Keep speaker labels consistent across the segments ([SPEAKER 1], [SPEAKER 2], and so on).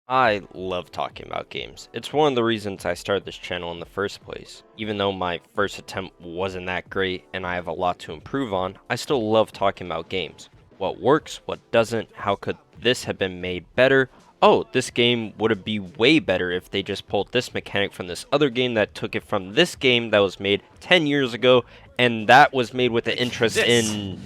[SPEAKER 1] I love talking about games. It's one of the reasons I started this channel in the first place. Even though my first attempt wasn't that great and I have a lot to improve on, I still love talking about games. What works, what doesn't, how could this have been made better? Oh, this game would be way better if they just pulled this mechanic from this other game that took it from this game that was made 10 years ago and that was made with an interest in...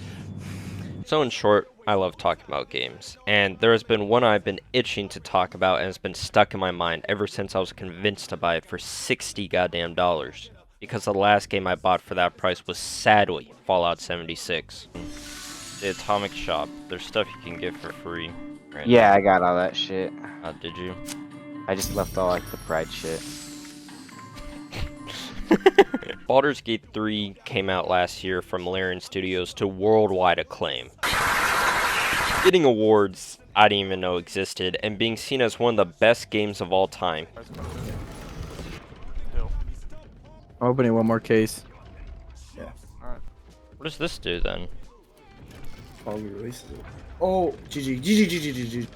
[SPEAKER 1] So in short, I love talking about games, and there has been one I've been itching to talk about and it's been stuck in my mind ever since I was convinced to buy it for 60 goddamn dollars. Because the last game I bought for that price was sadly Fallout 76. The Atomic Shop, there's stuff you can get for free. Right
[SPEAKER 2] Yeah,
[SPEAKER 1] now.
[SPEAKER 2] I got all that shit.
[SPEAKER 1] Did you?
[SPEAKER 2] I just left all like the pride shit.
[SPEAKER 1] Baldur's Gate 3 came out last year from Larian Studios to worldwide acclaim. Getting awards I didn't even know existed, and being seen as one of the best games of all time.
[SPEAKER 3] I'm opening one more case.
[SPEAKER 4] Yeah.
[SPEAKER 5] Alright.
[SPEAKER 1] What does this do then?
[SPEAKER 4] Probably releases it. Oh, GG.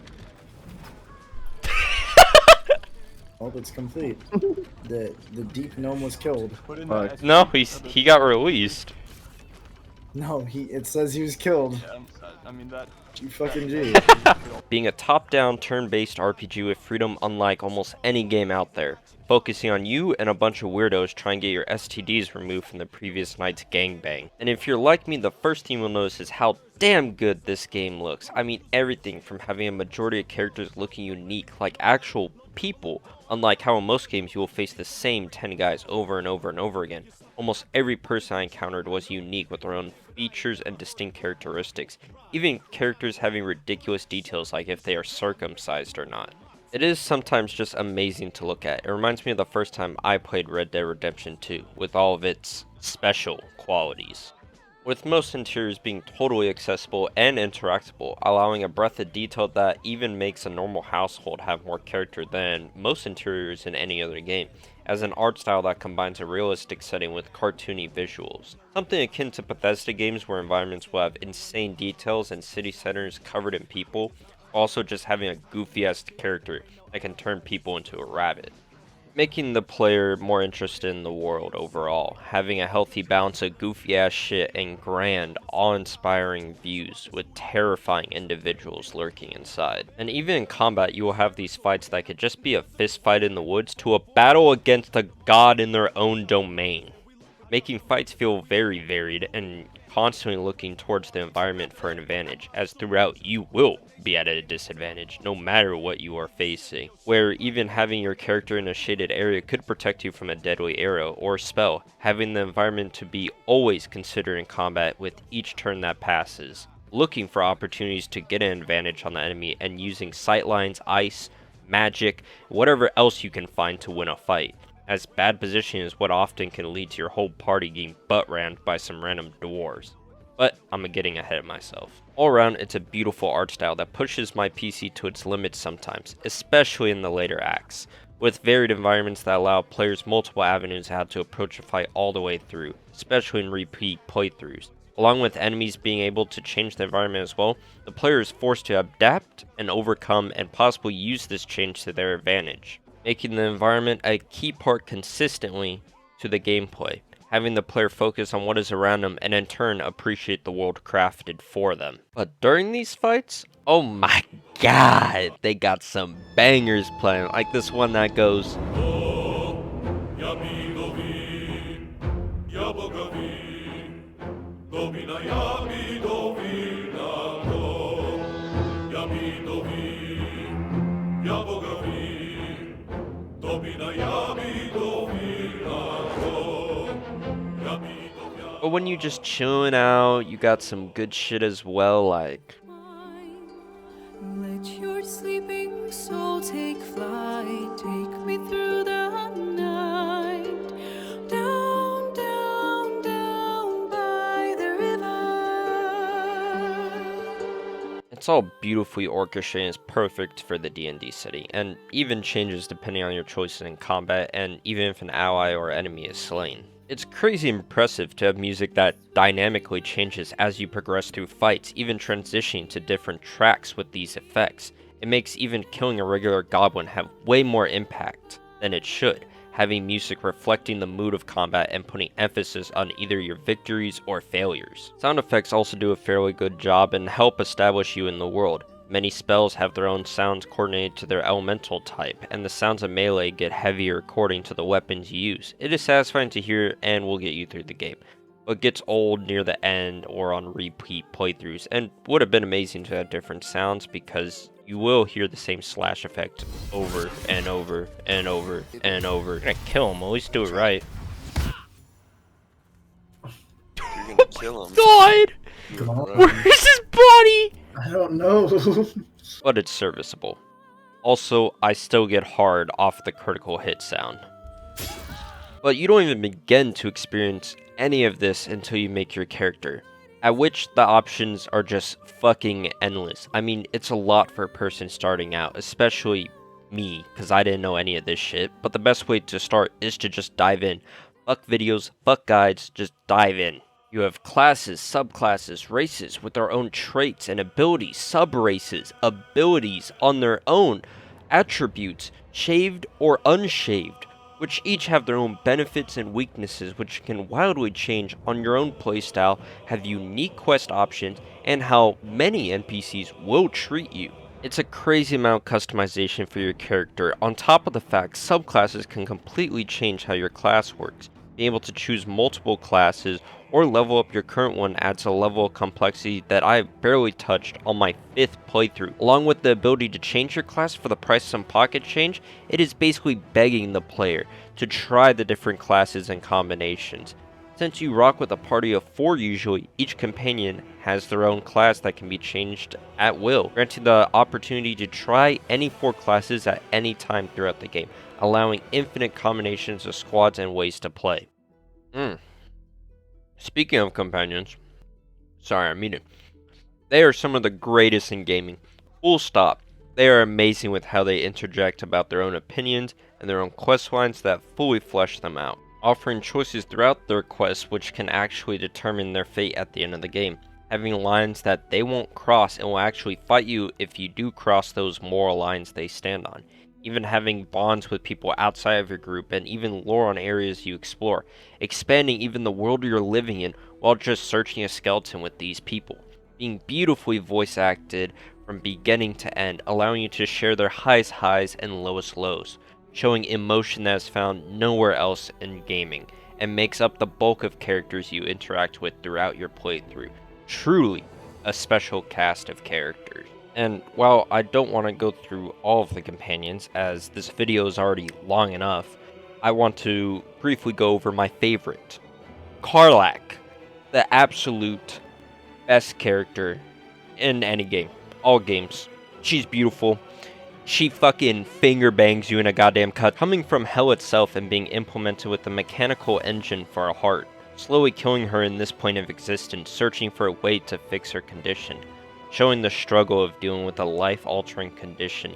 [SPEAKER 4] Oh, it's complete. the deep gnome was killed.
[SPEAKER 5] Put in
[SPEAKER 3] Fuck.
[SPEAKER 5] that
[SPEAKER 1] No, he got released.
[SPEAKER 4] No, it says he was killed.
[SPEAKER 5] Yeah, I mean that.
[SPEAKER 4] You fucking G.
[SPEAKER 1] Being a top-down, turn-based RPG with freedom unlike almost any game out there, focusing on you and a bunch of weirdos trying to get your STDs removed from the previous night's gangbang. And if you're like me, the first thing you'll notice is how damn good this game looks. I mean everything from having a majority of characters looking unique like actual people, unlike how in most games you will face the same 10 guys over and over and over again. Almost every person I encountered was unique with their own features and distinct characteristics, even characters having ridiculous details like if they are circumcised or not. It is sometimes just amazing to look at. It reminds me of the first time I played Red Dead Redemption 2, with all of its special qualities. With most interiors being totally accessible and interactable, allowing a breadth of detail that even makes a normal household have more character than most interiors in any other game, as an art style that combines a realistic setting with cartoony visuals. Something akin to Bethesda games where environments will have insane details and city centers covered in people, also just having a goofy-ass character that can turn people into a rabbit. Making the player more interested in the world overall, having a healthy balance of goofy ass shit and grand, awe-inspiring views with terrifying individuals lurking inside. And even in combat you will have these fights that could just be a fist fight in the woods to a battle against a god in their own domain. Making fights feel very varied and constantly looking towards the environment for an advantage, as throughout you will be at a disadvantage no matter what you are facing, where even having your character in a shaded area could protect you from a deadly arrow or spell, having the environment to be always considered in combat with each turn that passes, looking for opportunities to get an advantage on the enemy and using sightlines, ice, magic, whatever else you can find to win a fight, as bad positioning is what often can lead to your whole party getting butt-rammed by some random dwarves. But I'm getting ahead of myself. All around, it's a beautiful art style that pushes my PC to its limits sometimes, especially in the later acts, with varied environments that allow players multiple avenues how to approach a fight all the way through, especially in repeat playthroughs. Along with enemies being able to change the environment as well, the player is forced to adapt and overcome and possibly use this change to their advantage, making the environment a key part consistently to the gameplay, having the player focus on what is around them and in turn appreciate the world crafted for them. But during these fights, oh my god, they got some bangers playing, like this one that goes... But when you just chilling out, you got some good shit as well, like...
[SPEAKER 6] Let your sleeping soul take flight, take me through the night, down, down, down by the river.
[SPEAKER 1] It's all beautifully orchestrated and is perfect for the D&D setting, and even changes depending on your choices in combat, and even if an ally or enemy is slain. It's crazy impressive to have music that dynamically changes as you progress through fights, even transitioning to different tracks with these effects. It makes even killing a regular goblin have way more impact than it should, having music reflecting the mood of combat and putting emphasis on either your victories or failures. Sound effects also do a fairly good job and help establish you in the world. Many spells have their own sounds coordinated to their elemental type, and the sounds of melee get heavier according to the weapons you use. It is satisfying to hear and will get you through the game, but gets old near the end or on repeat playthroughs, and would have been amazing to have different sounds because you will hear the same slash effect over and over and over and over. You're gonna kill him, at least do it right.
[SPEAKER 5] You're gonna kill him.
[SPEAKER 1] God!
[SPEAKER 4] Come on.
[SPEAKER 1] Where's his body?
[SPEAKER 4] I don't know.
[SPEAKER 1] But it's serviceable. Also, I still get hard off the critical hit sound. But you don't even begin to experience any of this until you make your character, at which the options are just fucking endless. I mean, it's a lot for a person starting out, especially me, because I didn't know any of this shit, but the best way to start is to just dive in. Fuck videos, fuck guides, just dive in. You have classes, subclasses, races with their own traits and abilities, sub-races, abilities on their own, attributes, shaved or unshaved, which each have their own benefits and weaknesses which can wildly change on your own playstyle, have unique quest options, and how many NPCs will treat you. It's a crazy amount of customization for your character, on top of the fact subclasses can completely change how your class works. Being able to choose multiple classes or level up your current one adds a level of complexity that I barely touched on my 5th playthrough. Along with the ability to change your class for the price of some pocket change, it is basically begging the player to try the different classes and combinations. Since you rock with a party of 4 usually, each companion has their own class that can be changed at will, granting the opportunity to try any 4 classes at any time throughout the game, allowing infinite combinations of squads and ways to play. Speaking of companions, sorry, I mean it. They are some of the greatest in gaming. Full stop. They are amazing with how they interject about their own opinions and their own quest lines that fully flesh them out, offering choices throughout their quests which can actually determine their fate at the end of the game, having lines that they won't cross and will actually fight you if you do cross those moral lines they stand on, even having bonds with people outside of your group and even lore on areas you explore, expanding even the world you're living in while just searching a skeleton with these people, being beautifully voice acted from beginning to end, allowing you to share their highest highs and lowest lows, showing emotion that is found nowhere else in gaming, and makes up the bulk of characters you interact with throughout your playthrough. Truly a special cast of characters. And while I don't want to go through all of the companions, as this video is already long enough, I want to briefly go over my favorite. Karlach, the absolute best character in any game. All games. She's beautiful. She fucking finger bangs you in a goddamn cut. Coming from hell itself and being implemented with a mechanical engine for a heart. Slowly killing her in this point of existence, searching for a way to fix her condition. Showing the struggle of dealing with a life-altering condition,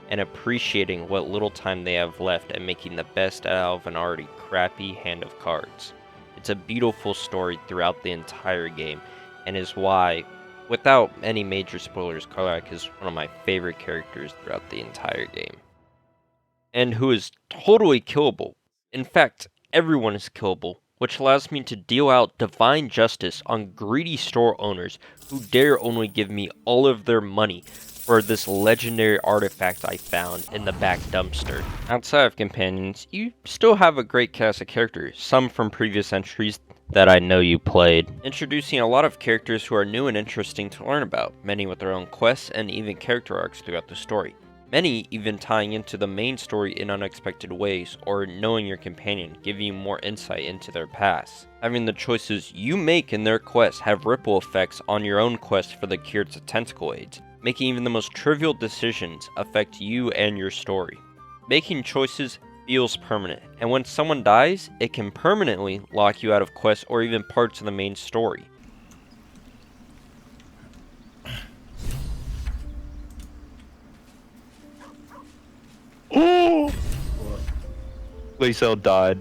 [SPEAKER 1] and appreciating what little time they have left and making the best out of an already crappy hand of cards. It's a beautiful story throughout the entire game, and is why, without any major spoilers, Karlach is one of my favorite characters throughout the entire game. And who is totally killable. In fact, everyone is killable, which allows me to deal out divine justice on greedy store owners who dare only give me all of their money for this legendary artifact I found in the back dumpster. Outside of companions, you still have a great cast of characters, some from previous entries that I know you played, introducing a lot of characters who are new and interesting to learn about, many with their own quests and even character arcs throughout the story. Many even tying into the main story in unexpected ways, or knowing your companion, giving you more insight into their past. Having the choices you make in their quests have ripple effects on your own quest for the cure to tentacle aids, making even the most trivial decisions affect you and your story. Making choices feels permanent, and when someone dies, it can permanently lock you out of quests or even parts of the main story.
[SPEAKER 3] Oh! Lysel died.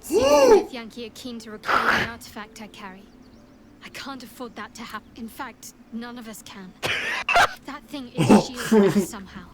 [SPEAKER 7] Seems Yankee are keen to reclaim the artifact I carry. I can't afford that to happen. In fact, none of us can. That thing is shielded us somehow.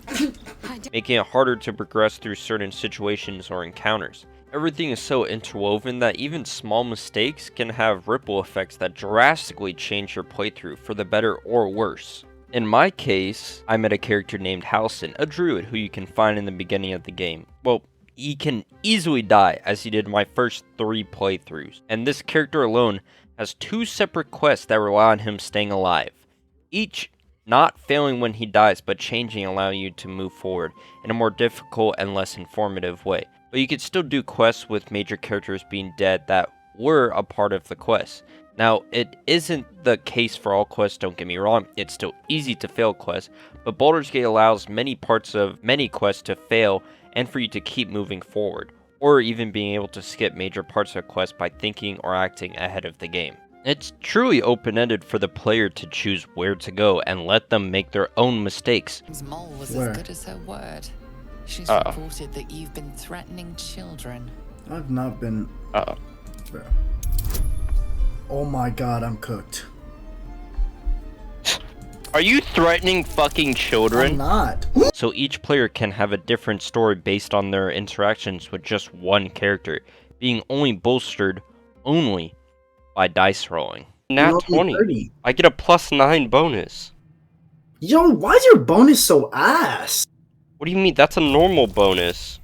[SPEAKER 1] Making it harder to progress through certain situations or encounters. Everything is so interwoven that even small mistakes can have ripple effects that drastically change your playthrough for the better or worse. In my case, I met a character named Halson, a druid who you can find in the beginning of the game. Well, he can easily die, as he did my first 3 playthroughs, and this character alone has 2 separate quests that rely on him staying alive, each not failing when he dies, but changing, allowing you to move forward in a more difficult and less informative way. But you could still do quests with major characters being dead that were a part of the quest. Now, it isn't the case for all quests, don't get me wrong, it's still easy to fail quests, but Baldur's Gate allows many parts of many quests to fail and for you to keep moving forward, or even being able to skip major parts of a quest by thinking or acting ahead of the game. It's truly open-ended for the player to choose where to go and let them make their own mistakes.
[SPEAKER 8] Mole was
[SPEAKER 4] Where?
[SPEAKER 8] as good as her word. She's
[SPEAKER 1] Uh-oh.
[SPEAKER 8] reported that you've been threatening children.
[SPEAKER 4] I've not been. Bro. Oh my god, I'm cooked.
[SPEAKER 1] Are you threatening fucking
[SPEAKER 4] I'm
[SPEAKER 1] children?
[SPEAKER 4] not.
[SPEAKER 1] So each player can have a different story based on their interactions with just one character, being only bolstered only by dice rolling. Nat
[SPEAKER 4] You're only
[SPEAKER 1] 20.
[SPEAKER 4] 30.
[SPEAKER 1] I get a +9 bonus.
[SPEAKER 4] Yo, why is your bonus so ass?
[SPEAKER 1] What do you mean? That's a normal bonus.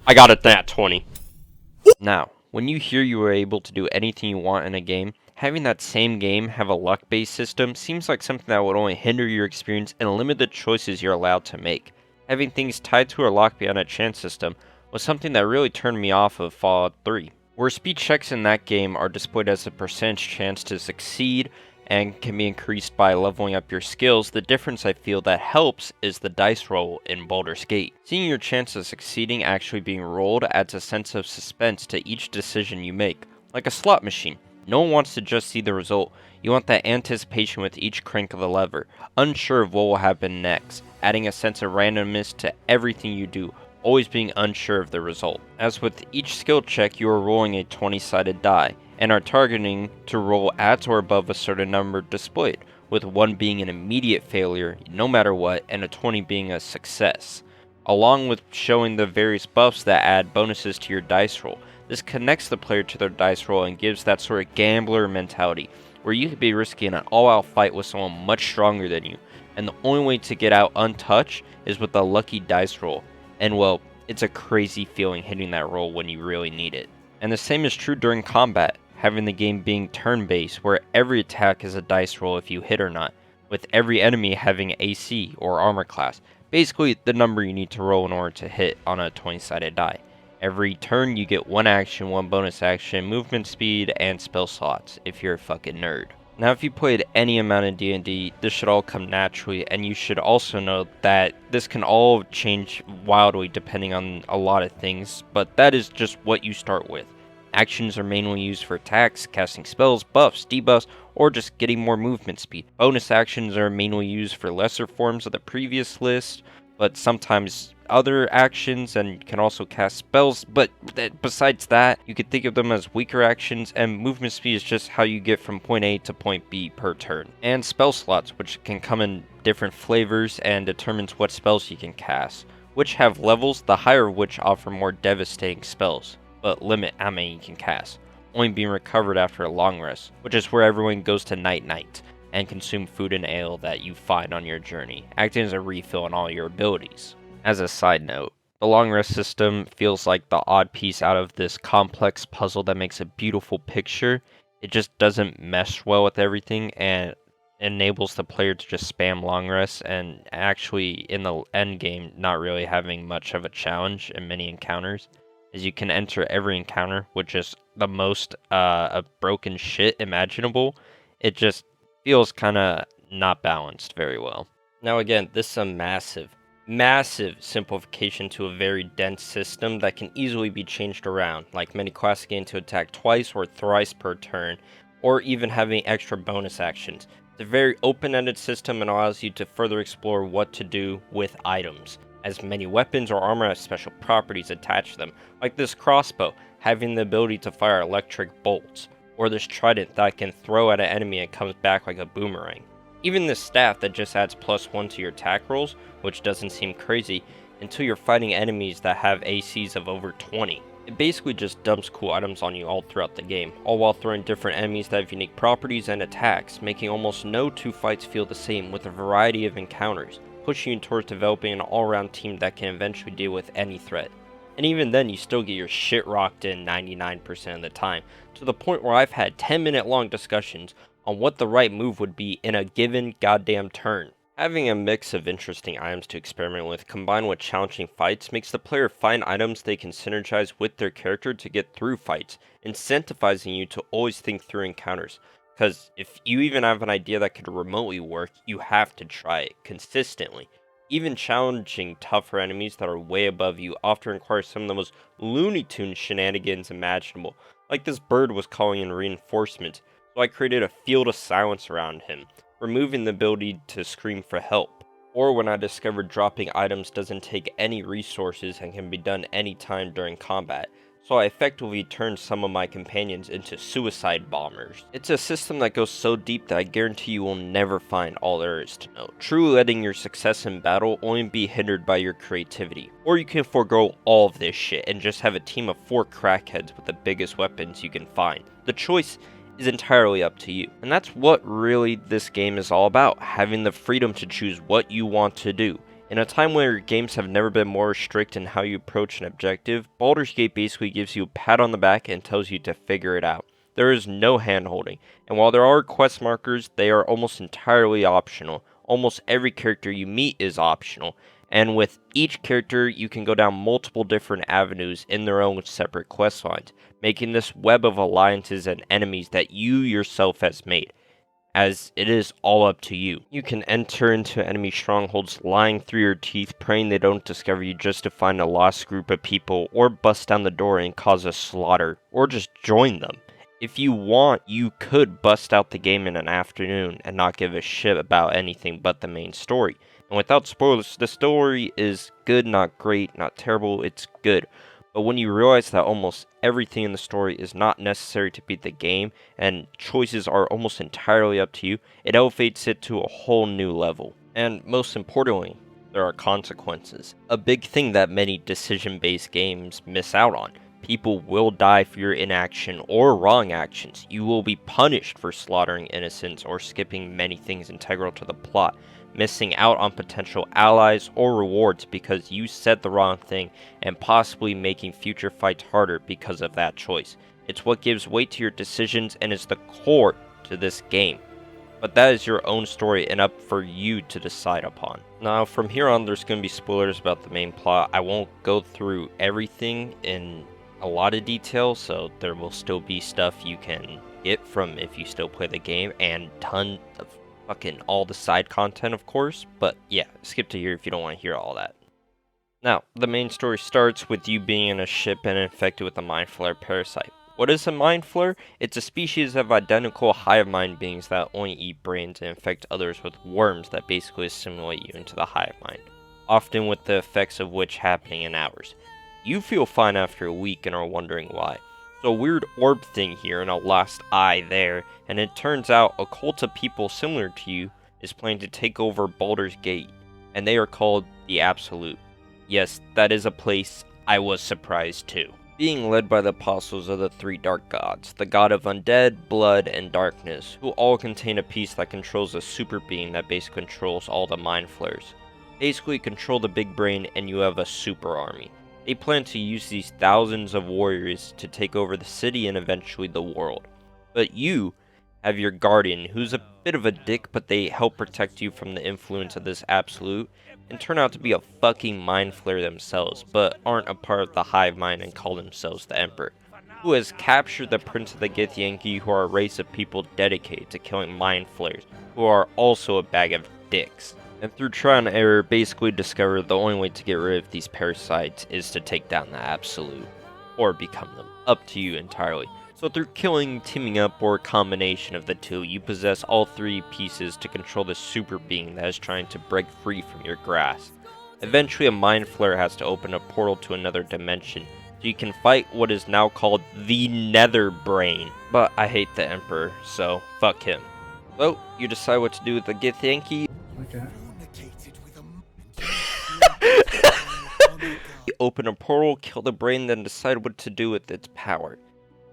[SPEAKER 1] I got a nat 20. Now, when you hear you are able to do anything you want in a game, having that same game have a luck-based system seems like something that would only hinder your experience and limit the choices you're allowed to make. Having things tied to or locked behind a chance system was something that really turned me off of Fallout 3. Where speed checks in that game are displayed as a percentage chance to succeed and can be increased by leveling up your skills, the difference I feel that helps is the dice roll in Baldur's Gate. Seeing your chance of succeeding actually being rolled adds a sense of suspense to each decision you make, like a slot machine. No one wants to just see the result, you want that anticipation with each crank of the lever, unsure of what will happen next, adding a sense of randomness to everything you do, always being unsure of the result. As with each skill check, you are rolling a 20-sided die, and are targeting to roll at or above a certain number displayed, with 1 being an immediate failure, no matter what, and a 20 being a success. Along with showing the various buffs that add bonuses to your dice roll, this connects the player to their dice roll and gives that sort of gambler mentality, where you could be risking an all-out fight with someone much stronger than you, and the only way to get out untouched is with a lucky dice roll. And well, it's a crazy feeling hitting that roll when you really need it. And the same is true during combat, having the game being turn-based where every attack is a dice roll if you hit or not, with every enemy having AC or armor class, basically the number you need to roll in order to hit on a 20-sided die. Every turn you get 1 action, 1 bonus action, movement speed, and spell slots if you're a fucking nerd. Now, if you played any amount of D&D, this should all come naturally, and you should also know that this can all change wildly depending on a lot of things, but that is just what you start with. Actions are mainly used for attacks, casting spells, buffs, debuffs, or just getting more movement speed. Bonus actions are mainly used for lesser forms of the previous list, but sometimes other actions, and can also cast spells, but besides that, you could think of them as weaker actions, and movement speed is just how you get from point A to point B per turn. And spell slots, which can come in different flavors and determines what spells you can cast, which have levels, the higher of which offer more devastating spells, but limit how many you can cast, only being recovered after a long rest, which is where everyone goes to night-night, and consume food and ale that you find on your journey, acting as a refill on all your abilities. As a side note, the long rest system feels like the odd piece out of this complex puzzle that makes a beautiful picture. It just doesn't mesh well with everything and enables the player to just spam long rests and actually in the end game not really having much of a challenge in many encounters, as you can enter every encounter with just the most of broken shit imaginable. It just feels kind of not balanced very well. Now again, this is a massive simplification to a very dense system that can easily be changed around, like many classic games to attack twice or thrice per turn, or even having extra bonus actions. It's a very open-ended system and allows you to further explore what to do with items, as many weapons or armor have special properties attached to them, like this crossbow having the ability to fire electric bolts, or this trident that can throw at an enemy and comes back like a boomerang. Even this staff that just adds +1 to your attack rolls, which doesn't seem crazy, until you're fighting enemies that have ACs of over 20. It basically just dumps cool items on you all throughout the game, all while throwing different enemies that have unique properties and attacks, making almost no two fights feel the same with a variety of encounters, pushing you towards developing an all-around team that can eventually deal with any threat. And even then, you still get your shit rocked in 99% of the time, to the point where I've had 10-minute long discussions on what the right move would be in a given goddamn turn. Having a mix of interesting items to experiment with combined with challenging fights makes the player find items they can synergize with their character to get through fights, incentivizing you to always think through encounters. Because if you even have an idea that could remotely work, you have to try it consistently. Even challenging tougher enemies that are way above you often requires some of the most Looney Tunes shenanigans imaginable, like this bird was calling in reinforcements, so I created a field of silence around him, removing the ability to scream for help. Or when I discovered dropping items doesn't take any resources and can be done anytime during combat, so I effectively turned some of my companions into suicide bombers. It's a system that goes so deep that I guarantee you will never find all there is to know, truly letting your success in battle only be hindered by your creativity. Or you can forego all of this shit and just have a team of 4 crackheads with the biggest weapons you can find. The choice is entirely up to you. And that's what really this game is all about, having the freedom to choose what you want to do. In a time where games have never been more strict in how you approach an objective, Baldur's Gate basically gives you a pat on the back and tells you to figure it out. There is no hand-holding, and while there are quest markers, they are almost entirely optional. Almost every character you meet is optional, and with each character you can go down multiple different avenues in their own separate quest lines, making this web of alliances and enemies that you yourself has made, as it is all up to you. You can enter into enemy strongholds lying through your teeth, praying they don't discover you just to find a lost group of people, or bust down the door and cause a slaughter, or just join them. If you want, you could bust out the game in an afternoon and not give a shit about anything but the main story. And without spoilers, the story is good, not great, not terrible, it's good. But when you realize that almost everything in the story is not necessary to beat the game, and choices are almost entirely up to you, it elevates it to a whole new level. And most importantly, there are consequences. A big thing that many decision-based games miss out on. People will die for your inaction or wrong actions. You will be punished for slaughtering innocents or skipping many things integral to the plot, missing out on potential allies or rewards because you said the wrong thing, and possibly making future fights harder because of that choice. It's what gives weight to your decisions and is the core to this game. But that is your own story and up for you to decide upon. Now, from here on, there's going to be spoilers about the main plot. I won't go through everything in a lot of detail, so there will still be stuff you can get from if you still play the game, and tons of fucking all the side content, of course. But yeah, skip to here if you don't want to hear all that. Now, the main story starts with you being in a ship and infected with a mind flare parasite. What is a mind flare? It's a species of identical hive mind beings that only eat brains and infect others with worms that basically assimilate you into the hive mind, often with the effects of which happening in hours. You feel fine after a week and are wondering why. So a weird orb thing here and a lost eye there, and it turns out a cult of people similar to you is planning to take over Baldur's Gate, and they are called the Absolute. Yes, that is a place I was surprised too. Being led by the apostles of the 3 dark gods, the god of undead, blood, and darkness, who all contain a piece that controls a super being that basically controls all the mind flares. Basically control the big brain and you have a super army. They plan to use these thousands of warriors to take over the city and eventually the world. But you have your guardian, who's a bit of a dick, but they help protect you from the influence of this absolute, and turn out to be a fucking mind flayer themselves, but aren't a part of the hive mind and call themselves the Emperor, who has captured the Prince of the Githyanki, who are a race of people dedicated to killing mind flayers, who are also a bag of dicks. And through trial and error, basically discover the only way to get rid of these parasites is to take down the Absolute, or become them, up to you entirely. So through killing, teaming up, or a combination of the two, you possess all 3 pieces to control the super being that is trying to break free from your grasp. Eventually a mind flare has to open a portal to another dimension, so you can fight what is now called the Nether Brain. But I hate the Emperor, so fuck him. Well, you decide what to do with the Githyanki.
[SPEAKER 4] Okay.
[SPEAKER 1] You open a portal, kill the brain, then decide what to do with its power.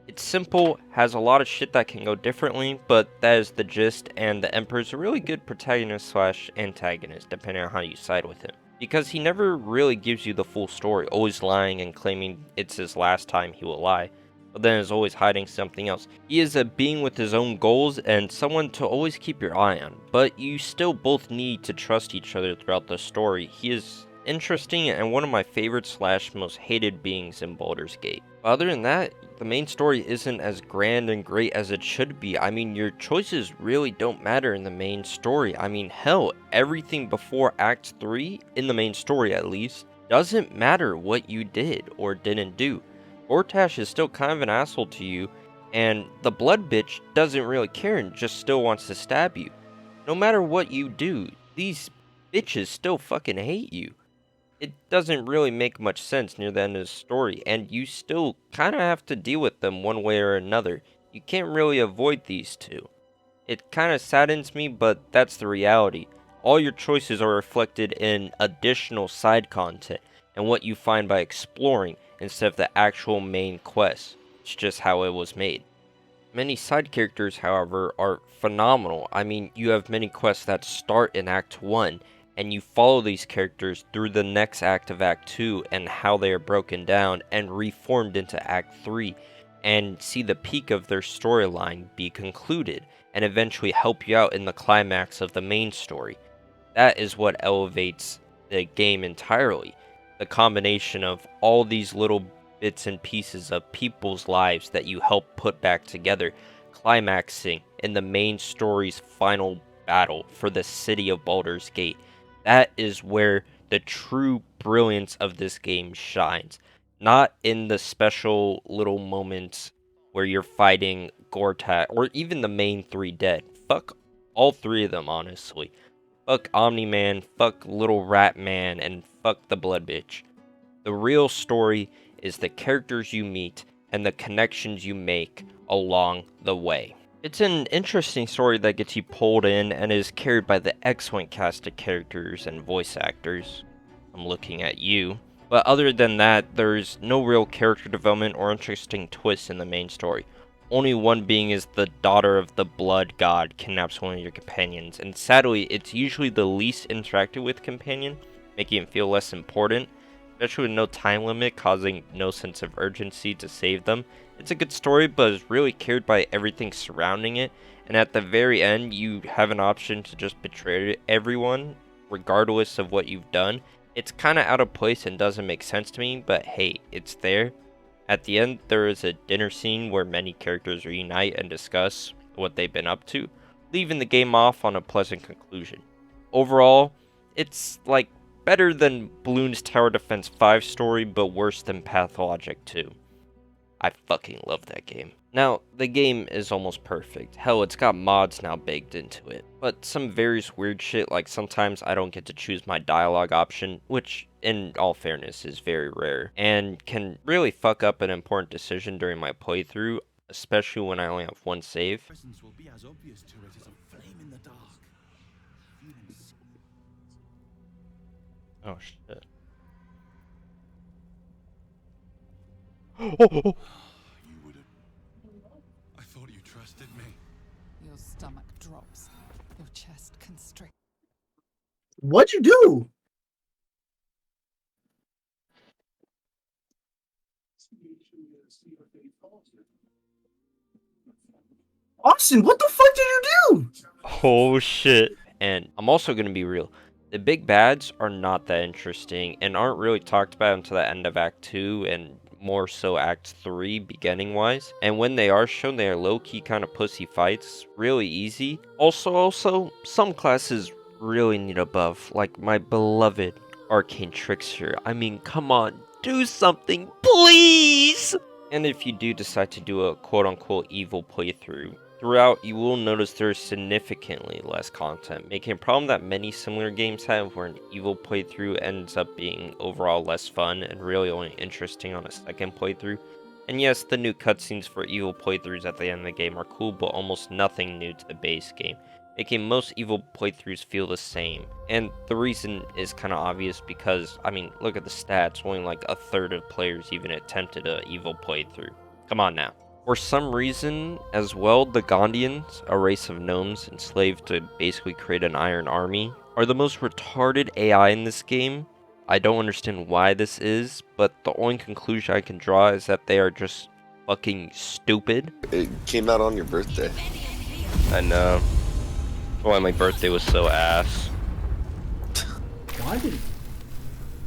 [SPEAKER 1] It's simple, has a lot of shit that can go differently, but that is the gist, and the Emperor's a really good protagonist slash antagonist, depending on how you side with him. Because he never really gives you the full story, always lying and claiming it's his last time he will lie, but then is always hiding something else. He is a being with his own goals and someone to always keep your eye on, but you still both need to trust each other throughout the story. He is interesting and one of my favorite slash most hated beings in Baldur's Gate. But other than that, the main story isn't as grand and great as it should be. I mean, your choices really don't matter in the main story. I mean, hell, everything before Act 3, in the main story at least, doesn't matter what you did or didn't do. Gortash is still kind of an asshole to you, and the blood bitch doesn't really care and just still wants to stab you. No matter what you do, these bitches still fucking hate you. It doesn't really make much sense near the end of the story, and you still kind of have to deal with them one way or another. You can't really avoid these two. It kind of saddens me, but that's the reality. All your choices are reflected in additional side content and what you find by exploring instead of the actual main quest. It's just how it was made. Many side characters, however, are phenomenal. I mean, you have many quests that start in Act 1, and you follow these characters through the next act of Act 2 and how they are broken down and reformed into Act 3, and see the peak of their storyline be concluded, and eventually help you out in the climax of the main story. That is what elevates the game entirely. The combination of all these little bits and pieces of people's lives that you help put back together, climaxing in the main story's final battle for the city of Baldur's Gate. That is where the true brilliance of this game shines. Not in the special little moments where you're fighting Gortat or even the main three dead. Fuck all three of them, honestly. Fuck Omni-Man, fuck Little Rat Man, and fuck the Blood Bitch. The real story is the characters you meet and the connections you make along the way. It's an interesting story that gets you pulled in and is carried by the excellent cast of characters and voice actors. I'm looking at you. But other than that, there's no real character development or interesting twists in the main story. Only one being is the daughter of the blood god kidnaps one of your companions, and sadly, it's usually the least interacted with companion, making it feel less important, especially with no time limit, causing no sense of urgency to save them. It's a good story, but is really carried by everything surrounding it, and at the very end, you have an option to just betray everyone, regardless of what you've done. It's kind of out of place and doesn't make sense to me, but hey, it's there. At the end, there is a dinner scene where many characters reunite and discuss what they've been up to, leaving the game off on a pleasant conclusion. Overall, it's like better than Bloons Tower Defense 5 story, but worse than Pathologic 2. I fucking love that game. Now, the game is almost perfect. Hell, it's got mods now baked into it. But some various weird shit, like sometimes I don't get to choose my dialogue option, which, in all fairness, is very rare, and can really fuck up an important decision during my playthrough, especially when I only have one save. Oh shit. Oh!
[SPEAKER 9] I thought you trusted me.
[SPEAKER 8] Your stomach drops. Your chest constricts.
[SPEAKER 4] What'd you do? Austin, what the fuck did you do?
[SPEAKER 1] Oh shit. And I'm also gonna be real. The big bads are not that interesting and aren't really talked about until the end of Act 2 and more so Act 3 beginning wise. And when they are shown, they are low-key kind of pussy fights, really easy. Also, some classes really need a buff, like my beloved Arcane Trickster. I mean, come on, do something, please! And if you do decide to do a quote-unquote evil playthrough, throughout, you will notice there's significantly less content, making a problem that many similar games have where an evil playthrough ends up being overall less fun and really only interesting on a second playthrough. And yes, the new cutscenes for evil playthroughs at the end of the game are cool, but almost nothing new to the base game, making most evil playthroughs feel the same. And the reason is kind of obvious because, I mean, look at the stats, only like a third of players even attempted a evil playthrough. Come on now. For some reason, as well, the Gondians, a race of gnomes enslaved to basically create an iron army, are the most retarded AI in this game. I don't understand why this is, but the only conclusion I can draw is that they are just fucking stupid.
[SPEAKER 5] It came out on your birthday.
[SPEAKER 1] I know. Why my birthday was so ass.
[SPEAKER 4] Why did?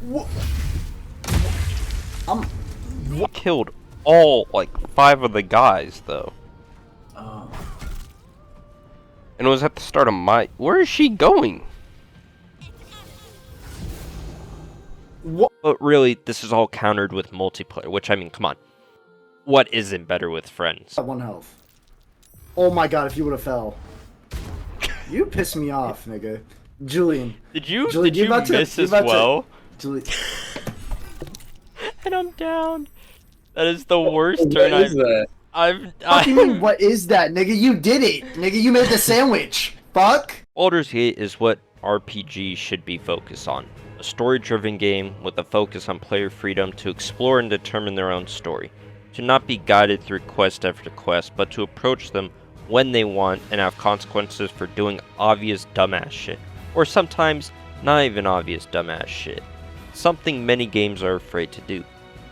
[SPEAKER 4] What?
[SPEAKER 1] Killed all, like, 5 of the guys, though.
[SPEAKER 4] Oh.
[SPEAKER 1] And it was at the start of my... Where is she going?
[SPEAKER 4] What?
[SPEAKER 1] But really, this is all countered with multiplayer, which, I mean, come on. What isn't better with friends?
[SPEAKER 4] At 1 health. Oh my god! If you would have fell, you pissed me off, nigga. Julian.
[SPEAKER 1] Did you
[SPEAKER 4] about
[SPEAKER 1] miss
[SPEAKER 4] you
[SPEAKER 1] as
[SPEAKER 4] about to-
[SPEAKER 1] well?
[SPEAKER 4] Julian.
[SPEAKER 1] And I'm down. That is the worst turn I've...
[SPEAKER 4] What do you mean, what is that, nigga? You did it, nigga. You made the sandwich. Fuck.
[SPEAKER 1] Baldur's Gate is what RPG should be focused on. A story-driven game with a focus on player freedom to explore and determine their own story. To not be guided through quest after quest, but to approach them when they want and have consequences for doing obvious dumbass shit. Or sometimes not even obvious dumbass shit. Something many games are afraid to do.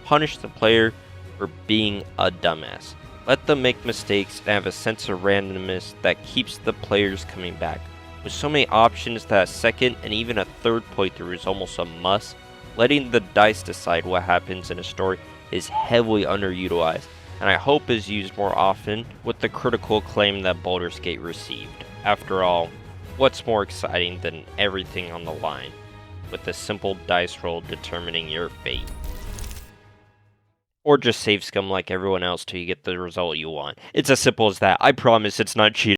[SPEAKER 1] Punish the player for being a dumbass. Let them make mistakes and have a sense of randomness that keeps the players coming back. With so many options that a second and even a third playthrough is almost a must, letting the dice decide what happens in a story is heavily underutilized, and I hope is used more often with the critical acclaim that Baldur's Gate received. After all, what's more exciting than everything on the line, with a simple dice roll determining your fate? Or just save scum like everyone else till you get the result you want. It's as simple as that. I promise it's not cheating.